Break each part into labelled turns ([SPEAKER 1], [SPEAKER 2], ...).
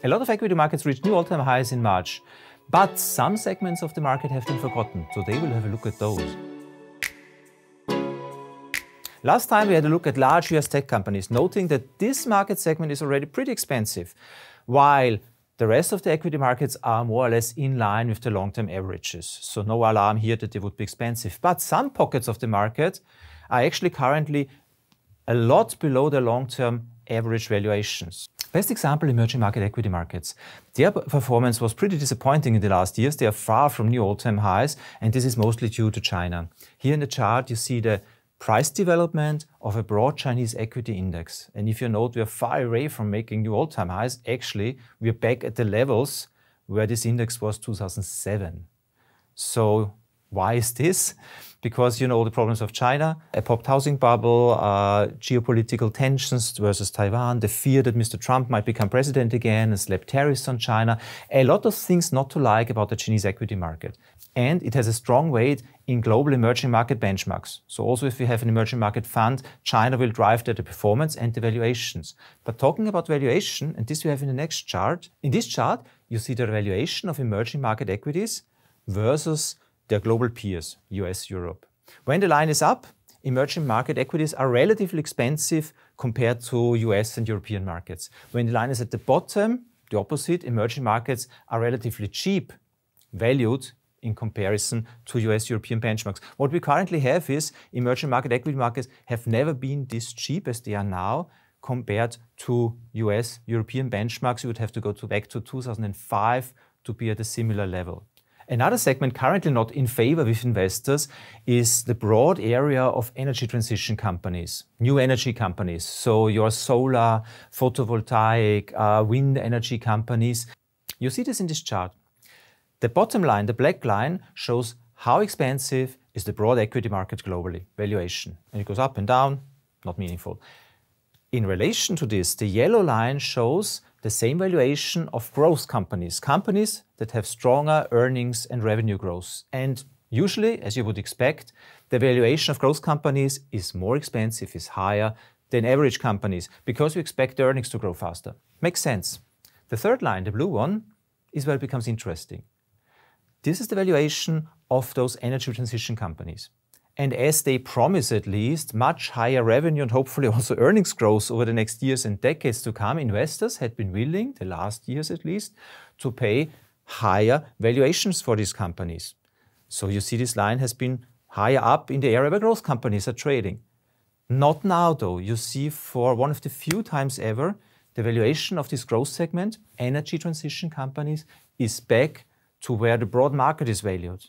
[SPEAKER 1] A lot of equity markets reached new all-time highs in March, but some segments of the market have been forgotten. Today we'll have a look at those. Last time we had a look at large US tech companies, noting that this market segment is already pretty expensive, while the rest of the equity markets are more or less in line with the long-term averages. So no alarm here that they would be expensive. But some pockets of the market are actually currently a lot below their long-term average valuations. Best example, emerging market equity markets. Their performance was pretty disappointing in the last years. They are far from new all-time highs, and this is mostly due to China. Here in the chart you see the price development of a broad Chinese equity index. And if you note, we are far away from making new all-time highs. Actually, we are back at the levels where this index was 2007. So why is this? Because you know the problems of China, a popped housing bubble, geopolitical tensions versus Taiwan, the fear that Mr. Trump might become president again and slap tariffs on China. A lot of things not to like about the Chinese equity market. And it has a strong weight in global emerging market benchmarks. So also if we have an emerging market fund, China will drive the performance and the valuations. But talking about valuation, and this we have in the next chart, in this chart you see the valuation of emerging market equities versus their global peers, US, Europe. When the line is up, emerging market equities are relatively expensive compared to US and European markets. When the line is at the bottom, the opposite, emerging markets are relatively cheap, valued in comparison to US European benchmarks. What we currently have is emerging market equity markets have never been this cheap as they are now compared to US European benchmarks. You would have to go back to 2005 to be at a similar level. Another segment currently not in favor with investors is the broad area of energy transition companies, new energy companies. So your solar, photovoltaic, wind energy companies. You see this in this chart. The bottom line, the black line, shows how expensive is the broad equity market globally, valuation. And it goes up and down, not meaningful. In relation to this, the yellow line shows the same valuation of growth companies, companies that have stronger earnings and revenue growth. And usually, as you would expect, the valuation of growth companies is more expensive, is higher than average companies, because you expect the earnings to grow faster. Makes sense. The third line, the blue one, is where it becomes interesting. This is the valuation of those energy transition companies. And as they promise at least much higher revenue and hopefully also earnings growth over the next years and decades to come, investors had been willing, the last years at least, to pay higher valuations for these companies. So you see this line has been higher up in the area where growth companies are trading. Not now though. You see for one of the few times ever, the valuation of this growth segment, energy transition companies, is back to where the broad market is valued.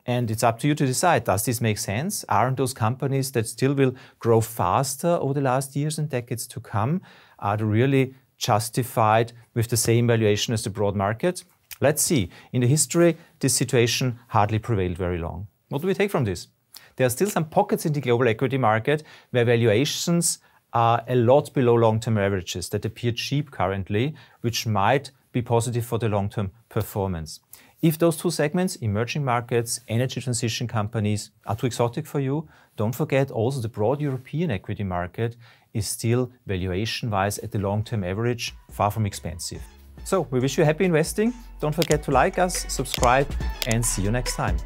[SPEAKER 1] And it's up to you to decide, does this make sense? Aren't those companies that still will grow faster over the last years and decades to come, are they really justified with the same valuation as the broad market? Let's see. In the history, this situation hardly prevailed very long. What do we take from this? There are still some pockets in the global equity market where valuations are a lot below long-term averages that appear cheap currently, which might be positive for the long-term performance. If those two segments, emerging markets, energy transition companies, are too exotic for you, don't forget also the broad European equity market is still valuation-wise at the long-term average, far from expensive. So we wish you happy investing. Don't forget to like us, subscribe, and see you next time.